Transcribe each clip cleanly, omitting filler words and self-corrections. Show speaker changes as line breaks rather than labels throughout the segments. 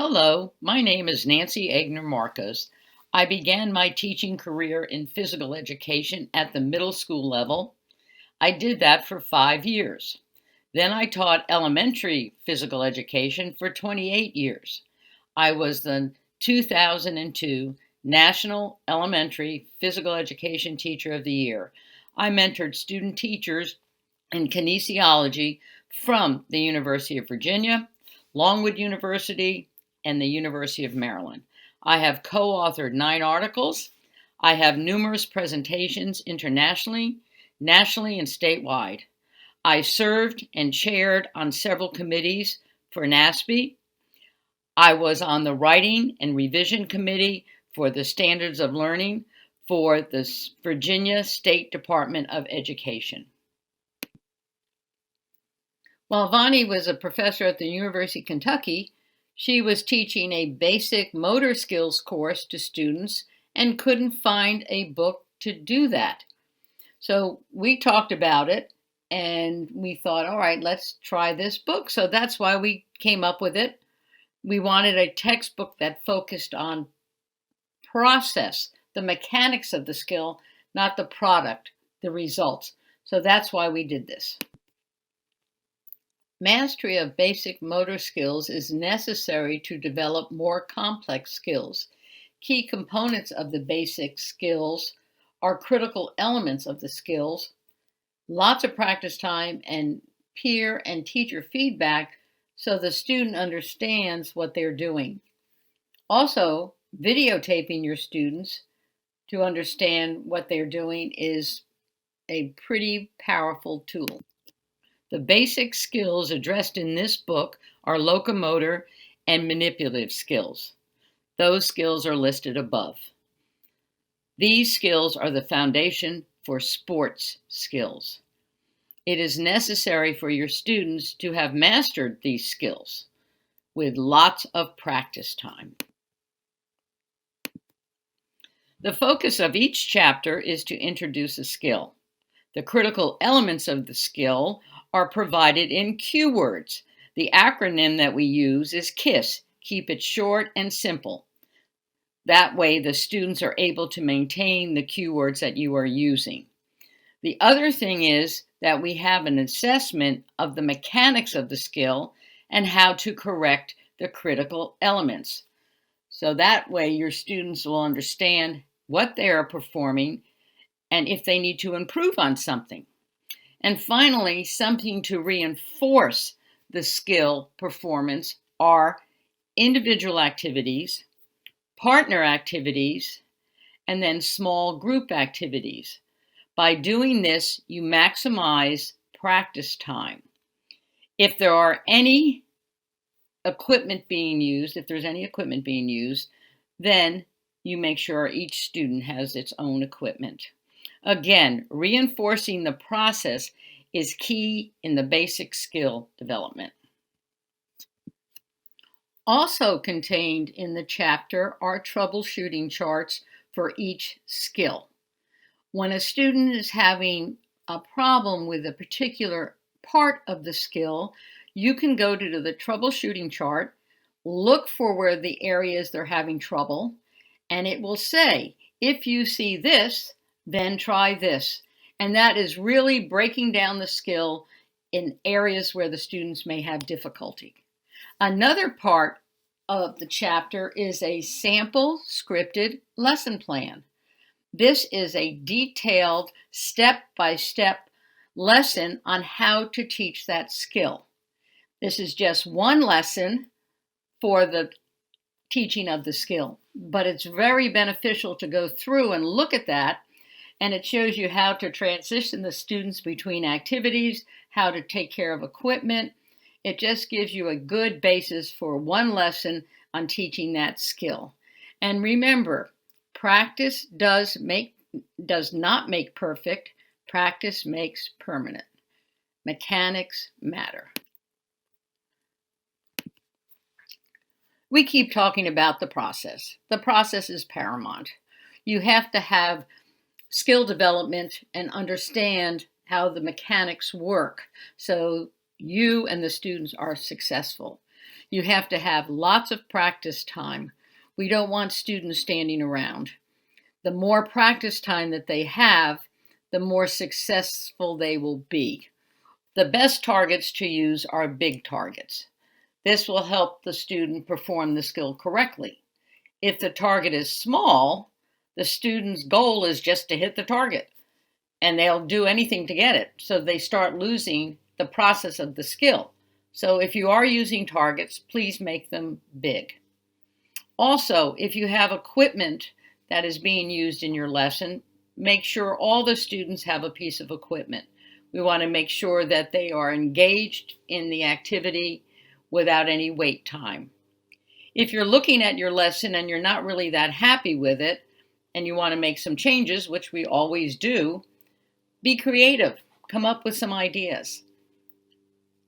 Hello, my name is Nancy Egner Markos. I began my teaching career in physical education at the middle school level. I did that for 5 years. Then I taught elementary physical education for 28 years. I was the 2002 National Elementary Physical Education Teacher of the Year. I mentored student teachers in kinesiology from the University of Virginia, Longwood University, and the University of Maryland. I have co-authored 9 articles. I have numerous presentations internationally, nationally, and statewide. I served and chaired on several committees for NASB. I was on the writing and revision committee for the Standards of Learning for the Virginia State Department of Education. While Vonnie was a professor at the University of Kentucky, she was teaching a basic motor skills course to students and couldn't find a book to do that. So we talked about it and we thought, all right, let's try this book. So that's why we came up with it. We wanted a textbook that focused on process, the mechanics of the skill, not the product, the results. So that's why we did this. Mastery of basic motor skills is necessary to develop more complex skills. Key components of the basic skills are critical elements of the skills, lots of practice time, and peer and teacher feedback so the student understands what they're doing. Also, videotaping your students to understand what they're doing is a pretty powerful tool. The basic skills addressed in this book are locomotor and manipulative skills. Those skills are listed above. These skills are the foundation for sports skills. It is necessary for your students to have mastered these skills with lots of practice time. The focus of each chapter is to introduce a skill. The critical elements of the skill are provided in cue words. The acronym that we use is KISS. Keep it short and simple. That way the students are able to maintain the cue words that you are using. The other thing is that we have an assessment of the mechanics of the skill and how to correct the critical elements. So that way your students will understand what they are performing and if they need to improve on something. And finally, something to reinforce the skill performance are individual activities, partner activities, and then small group activities. By doing this, you maximize practice time. If there are any equipment being used, then you make sure each student has its own equipment. Again, reinforcing the process is key in the basic skill development. Also contained in the chapter are troubleshooting charts for each skill. When a student is having a problem with a particular part of the skill, you can go to the troubleshooting chart, look for where the areas they're having trouble, and it will say, if you see this, then try this. And that is really breaking down the skill in areas where the students may have difficulty. Another part of the chapter is a sample scripted lesson plan. This is a detailed step-by-step lesson on how to teach that skill. This is just one lesson for the teaching of the skill, but it's very beneficial to go through and look at that. And it shows you how to transition the students between activities, how to take care of equipment. It just gives you a good basis for one lesson on teaching that skill. And remember, practice does not make perfect. Practice makes permanent. Mechanics matter. We keep talking about the process. The process is paramount. You have to have skill development and understand how the mechanics work so you and the students are successful. You have to have lots of practice time. We don't want students standing around. The more practice time that they have, the more successful they will be. The best targets to use are big targets. This will help the student perform the skill correctly. If the target is small, the student's goal is just to hit the target, and they'll do anything to get it. So they start losing the process of the skill. So if you are using targets, please make them big. Also, if you have equipment that is being used in your lesson, make sure all the students have a piece of equipment. We want to make sure that they are engaged in the activity without any wait time. If you're looking at your lesson and you're not really that happy with it, and you want to make some changes, which we always do, be creative. Come up with some ideas.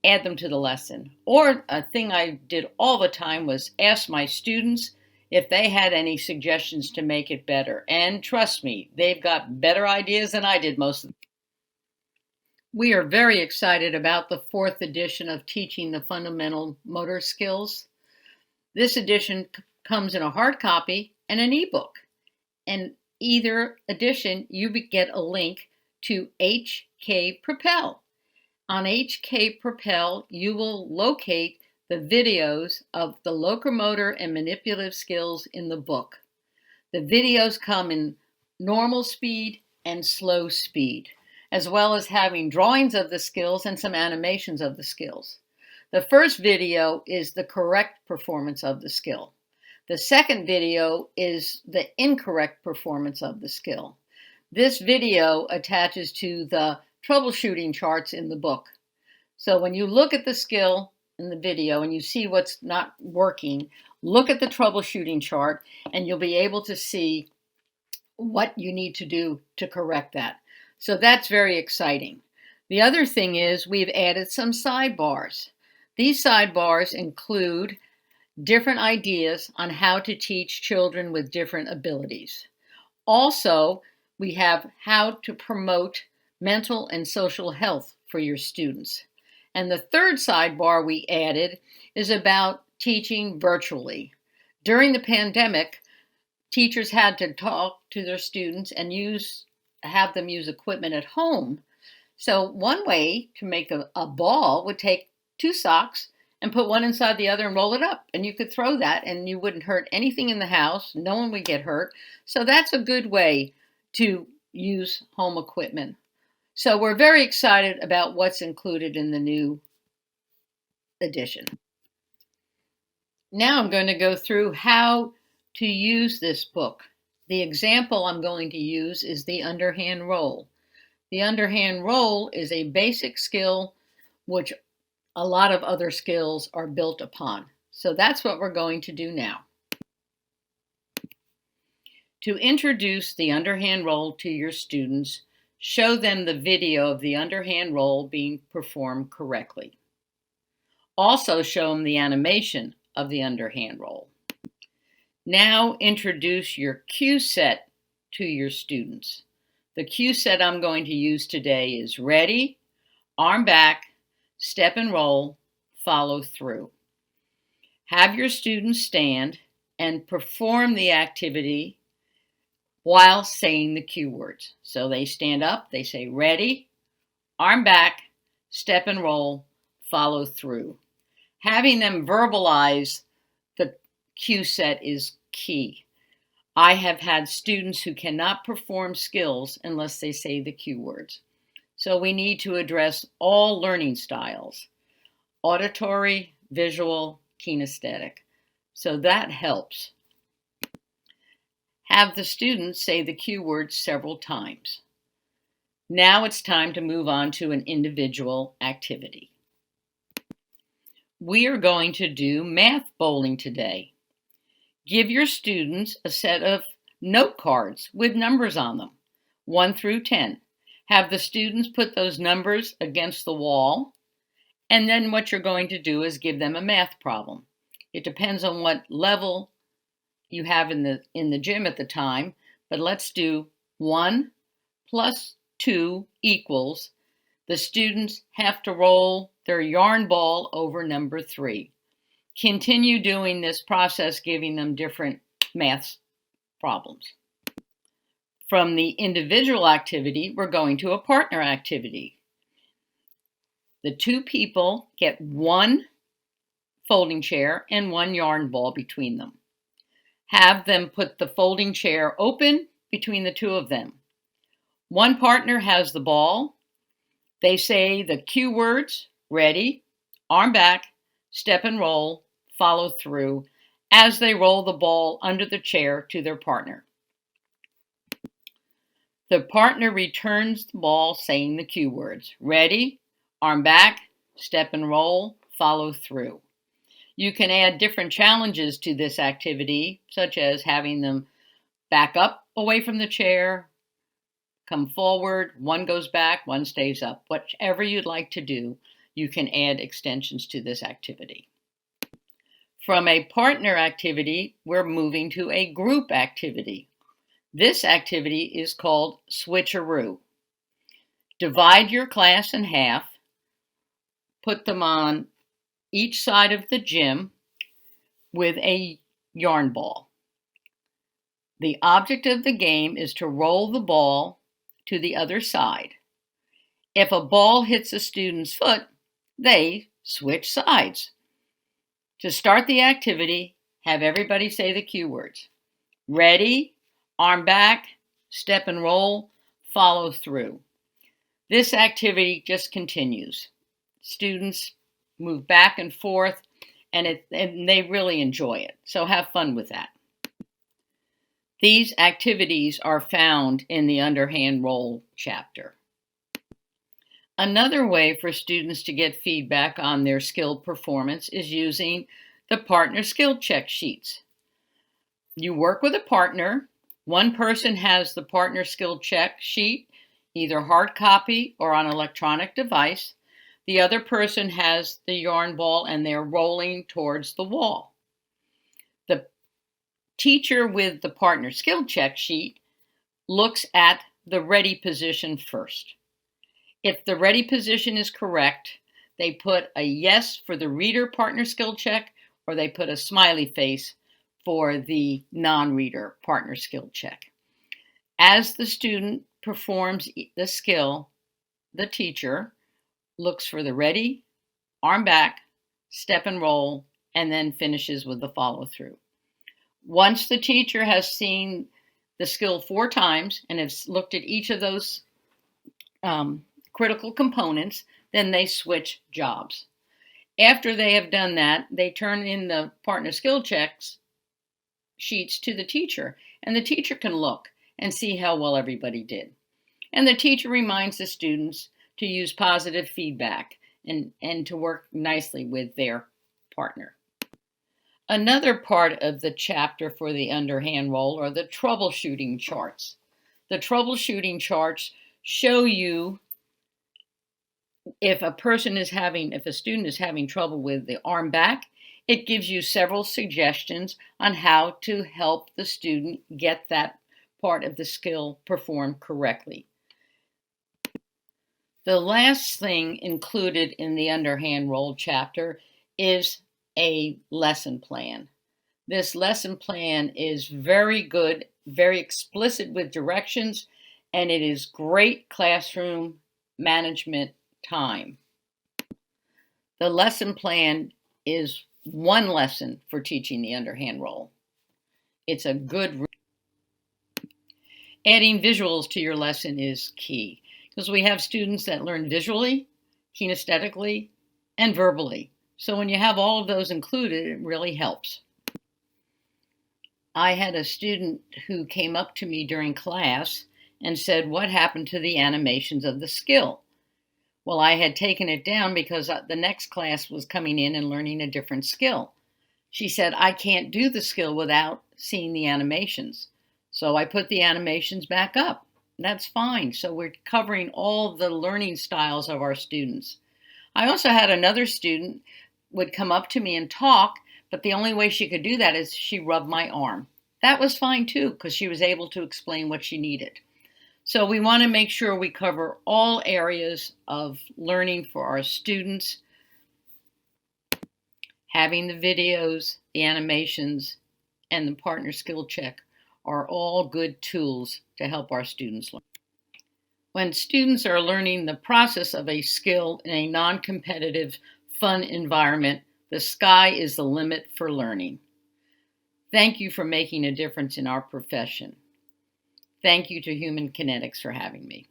Add them to the lesson. Or a thing I did all the time was ask my students if they had any suggestions to make it better. And trust me, they've got better ideas than I did most of the time. We are very excited about the 4th edition of Teaching the Fundamental Motor Skills. This edition comes in a hard copy and an ebook. And either edition, you get a link to HK Propel. On HK Propel, you will locate the videos of the locomotor and manipulative skills in the book. The videos come in normal speed and slow speed, as well as having drawings of the skills and some animations of the skills. The first video is the correct performance of the skill. The second video is the incorrect performance of the skill. This video attaches to the troubleshooting charts in the book. So when you look at the skill in the video and you see what's not working, look at the troubleshooting chart and you'll be able to see what you need to do to correct that. So that's very exciting. The other thing is we've added some sidebars. These sidebars include different ideas on how to teach children with different abilities. Also, we have how to promote mental and social health for your students. And the third sidebar we added is about teaching virtually. During the pandemic, teachers had to talk to their students and have them use equipment at home. So one way to make a ball would take 2 socks and put one inside the other and roll it up. And you could throw that and you wouldn't hurt anything in the house. No one would get hurt. So that's a good way to use home equipment. So we're very excited about what's included in the new edition. Now I'm going to go through how to use this book. The example I'm going to use is the underhand roll. The underhand roll is a basic skill which a lot of other skills are built upon. So that's what we're going to do now. To introduce the underhand roll to your students, show them the video of the underhand roll being performed correctly. Also show them the animation of the underhand roll. Now introduce your cue set to your students. The cue set I'm going to use today is ready, arm back, step and roll, follow through. Have your students stand and perform the activity while saying the cue words. So they stand up, they say ready, arm back, step and roll, follow through. Having them verbalize the cue set is key. I have had students who cannot perform skills unless they say the cue words. So we need to address all learning styles, auditory, visual, kinesthetic. So that helps. Have the students say the cue words several times. Now it's time to move on to an individual activity. We are going to do math bowling today. Give your students a set of note cards with numbers on them, 1 through 10. Have the students put those numbers against the wall, and then what you're going to do is give them a math problem. It depends on what level you have in the gym at the time, but let's do 1 plus 2 equals. The students have to roll their yarn ball over number 3. Continue doing this process, giving them different math problems. From the individual activity, we're going to a partner activity. The two people get one folding chair and one yarn ball between them. Have them put the folding chair open between the two of them. One partner has the ball. They say the cue words, ready, arm back, step and roll, follow through, as they roll the ball under the chair to their partner. The partner returns the ball saying the cue words, ready, arm back, step and roll, follow through. You can add different challenges to this activity, such as having them back up away from the chair, come forward, one goes back, one stays up. Whatever you'd like to do, you can add extensions to this activity. From a partner activity, we're moving to a group activity. This activity is called switcheroo. Divide your class in half, put them on each side of the gym with a yarn ball. The object of the game is to roll the ball to the other side. If a ball hits a student's foot, they switch sides. To start the activity, have everybody say the cue words. Ready, arm back, step and roll, follow through. This activity just continues. Students move back and forth, and they really enjoy it. So have fun with that. These activities are found in the underhand roll chapter. Another way for students to get feedback on their skill performance is using the partner skill check sheets. You work with a partner. One person has the partner skill check sheet, either hard copy or on an electronic device. The other person has the yarn ball and they're rolling towards the wall. The teacher with the partner skill check sheet looks at the ready position first. If the ready position is correct, they put a yes for the reader partner skill check, or they put a smiley face for the non-reader partner skill check. As the student performs the skill, the teacher looks for the ready, arm back, step and roll, and then finishes with the follow through. Once the teacher has seen the skill 4 times and has looked at each of those critical components, then they switch jobs. After they have done that, they turn in the partner skill checks sheets to the teacher, and the teacher can look and see how well everybody did. And the teacher reminds the students to use positive feedback and to work nicely with their partner. Another part of the chapter for the underhand roll are the troubleshooting charts. The troubleshooting charts show you if a student is having trouble with the arm back, it gives you several suggestions on how to help the student get that part of the skill performed correctly. The last thing included in the underhand roll chapter is a lesson plan. This lesson plan is very good, very explicit with directions, and it is great classroom management time. The lesson plan is one lesson for teaching the underhand roll. It's a good. Adding visuals to your lesson is key because we have students that learn visually, kinesthetically, and verbally. So when you have all of those included, it really helps. I had a student who came up to me during class and said, "What happened to the animations of the skill?" Well, I had taken it down because the next class was coming in and learning a different skill. She said, "I can't do the skill without seeing the animations." So I put the animations back up. That's fine. So we're covering all the learning styles of our students. I also had another student would come up to me and talk, but the only way she could do that is she rubbed my arm. That was fine too, because she was able to explain what she needed. So we want to make sure we cover all areas of learning for our students. Having the videos, the animations, and the partner skill check are all good tools to help our students learn. When students are learning the process of a skill in a non-competitive, fun environment, the sky is the limit for learning. Thank you for making a difference in our profession. Thank you to Human Kinetics for having me.